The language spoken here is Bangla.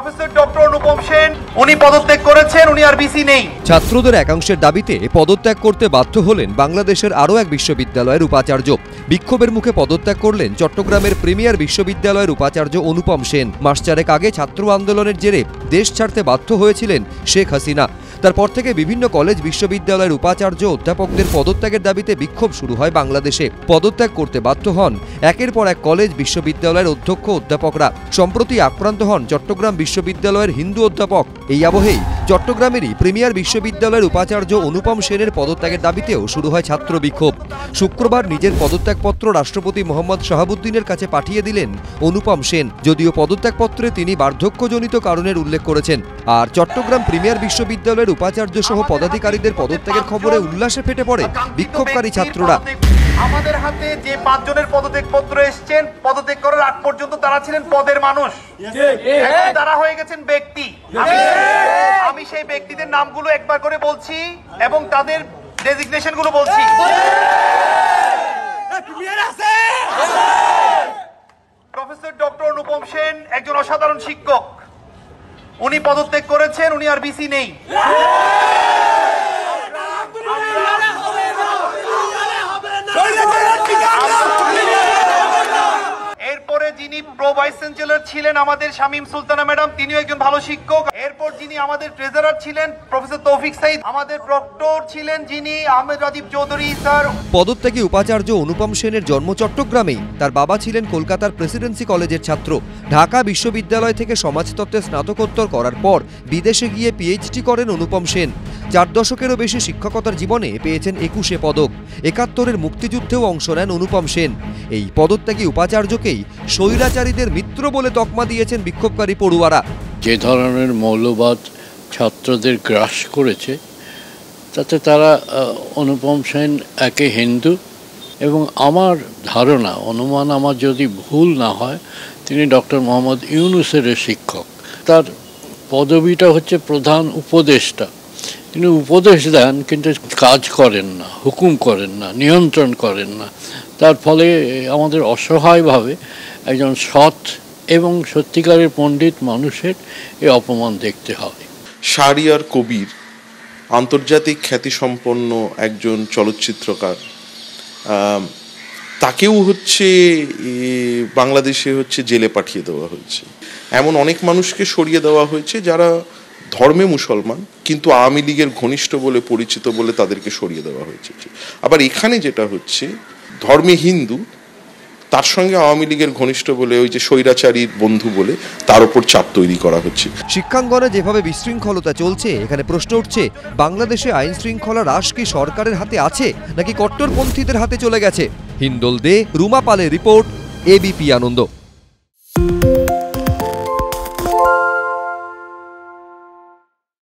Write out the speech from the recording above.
প্রফেসর ডক্টর অনুপম সেন উনি পদত্যাগ করেছেন, উনি আর বিসি নেই। ছাত্রদের একাংশের দাবিতে পদত্যাগ করতে বাধ্য হলেন বাংলাদেশের আরও এক বিশ্ববিদ্যালয়ের উপাচার্য। বিক্ষোভের মুখে পদত্যাগ করলেন চট্টগ্রামের প্রিমিয়ার বিশ্ববিদ্যালয়ের উপাচার্য অনুপম সেন। মাস চারেক আগে ছাত্র আন্দোলনের জেরে দেশ ছাড়তে বাধ্য হয়েছিলেন শেখ হাসিনা। তারপর থেকে বিভিন্ন কলেজ বিশ্ববিদ্যালয়ের উপাচার্য অধ্যাপকদের পদত্যাগের দাবিতে বিক্ষোভ শুরু হয় বাংলাদেশে। পদত্যাগ করতে বাধ্য হন একের পর এক কলেজ বিশ্ববিদ্যালয়ের অধ্যক্ষ অধ্যাপকরা। সম্প্রতি আক্রান্ত হন চট্টগ্রাম বিশ্ববিদ্যালয়ের হিন্দু অধ্যাপক। এই আবহেই চট্টগ্রামেরই প্রিমিয়ার বিশ্ববিদ্যালয়ের উপাচার্য অনুপম সেনের পদত্যাগের দাবিতেও শুরু হয় ছাত্র বিক্ষোভ। শুক্রবার নিজের পদত্যাগপত্র রাষ্ট্রপতি মোহাম্মদ শাহাবুদ্দিনের কাছে পাঠিয়ে দিলেন অনুপম সেন। যদিও পদত্যাগপত্রে তিনি বার্ধক্যজনিত কারণের উল্লেখ করেছেন। আর চট্টগ্রাম প্রিমিয়ার বিশ্ববিদ্যালয়ের উপাচার্য সহ পদাধিকারীদের পদত্যাগের খবরে উল্লাসে ফেটে পড়ে বিক্ষোভকারী ছাত্ররা। আমাদের হাতে যে 5 জনের পদত্যাগপত্র এসেছেন, পদত্যাগ করার আগ পর্যন্ত তারা ছিলেন পদের মানুষ, এখন তারা হয়ে গেছেন ব্যক্তি। আমি সেই ব্যক্তিদের নামগুলো একবার করে বলছি এবং তাদের ডেজিগনেশন গুলো বলছি। প্রফেসর ডক্টর অনুপম সেন একজন অসাধারণ শিক্ষক, উনি পদত্যাগ করেছেন, উনি আর বিসি নেই। এরপরে যিনি প্রো ভাইস চ্যান্সেলর ছিলেন আমাদের শামীম সুলতানা ম্যাডাম, তিনিও একজন ভালো শিক্ষক। এরপর যিনি আমাদের ট্রেজারার ছিলেন প্রফেসর তৌফিক সাইদ, আমাদের প্রক্টর ছিলেন যিনি আহমেদ রাজীব চৌধুরী স্যার। পদত্যাগী উপাচার্য অনুপম সেনের জন্ম চট্টগ্রামেই। তার বাবা ছিলেন কলকাতার প্রেসিডেন্সি কলেজের ছাত্র। ঢাকা বিশ্ববিদ্যালয় থেকে সমাজতত্ত্বে স্নাতকোত্তর করার পর বিদেশে গিয়ে পিএইচডি করেন অনুপম সেন। 4 দশকেরও বেশি শিক্ষকতার জীবনে পেয়েছেন 21 পদক। 71-এর মুক্তিযুদ্ধেও অংশ নেন অনুপম সেন। এই পদত্যাগী উপাচার্যকেই স্বৈরাচারীদের মিত্র বলে তকমা দিয়েছেন বিক্ষোভকারী পড়ুয়ারা। যে ধরনের মৌলবাদ ছাত্রদের গ্রাস করেছে তাতে তারা অনুপম সেন একে হিন্দু এবং আমার ধারণা, অনুমান আমার যদি ভুল না হয়, তিনি ডক্টর মোহাম্মদ ইউনূসের শিক্ষক। তার পদবিটা হচ্ছে প্রধান উপদেষ্টা। তিনি উপদেশ দেন কিন্তু কাজ করেন না, হুকুম করেন না, নিয়ন্ত্রণ করেন না। তার ফলে আমাদের অসহায়ভাবে একজন সৎ এবং সত্যিকারের পণ্ডিত মানুষের এই অপমান দেখতে হয়। শাহরিয়ার কবির আন্তর্জাতিক খ্যাতিসম্পন্ন একজন চলচ্চিত্রকার, তাকেও বাংলাদেশে জেলে পাঠিয়ে দেওয়া হয়েছে। এমন অনেক মানুষকে সরিয়ে দেওয়া হয়েছে যারা ধর্মে মুসলমান কিন্তু আওয়ামী লীগের ঘনিষ্ঠ বলে পরিচিত বলে তাদেরকে সরিয়ে দেওয়া হয়েছে। আবার এখানে যেটা হচ্ছে, ধর্মে হিন্দু তার সঙ্গে আওয়ামী লীগের ঘনিষ্ঠ বলে ওই যে স্বৈরাচারীর বন্ধু বলে তার উপর চাপ তৈরি করা হচ্ছে। শিক্ষাঙ্গনে যেভাবে বিশৃঙ্খলতা চলছে, এখানে প্রশ্ন উঠছে, বাংলাদেশে আইন শৃঙ্খলা হ্রাস কি সরকারের হাতে আছে নাকি কট্টরপন্থীদের হাতে চলে গেছে? হিন্দোল দে, রুমা পালের রিপোর্ট, এবিপি আনন্দ।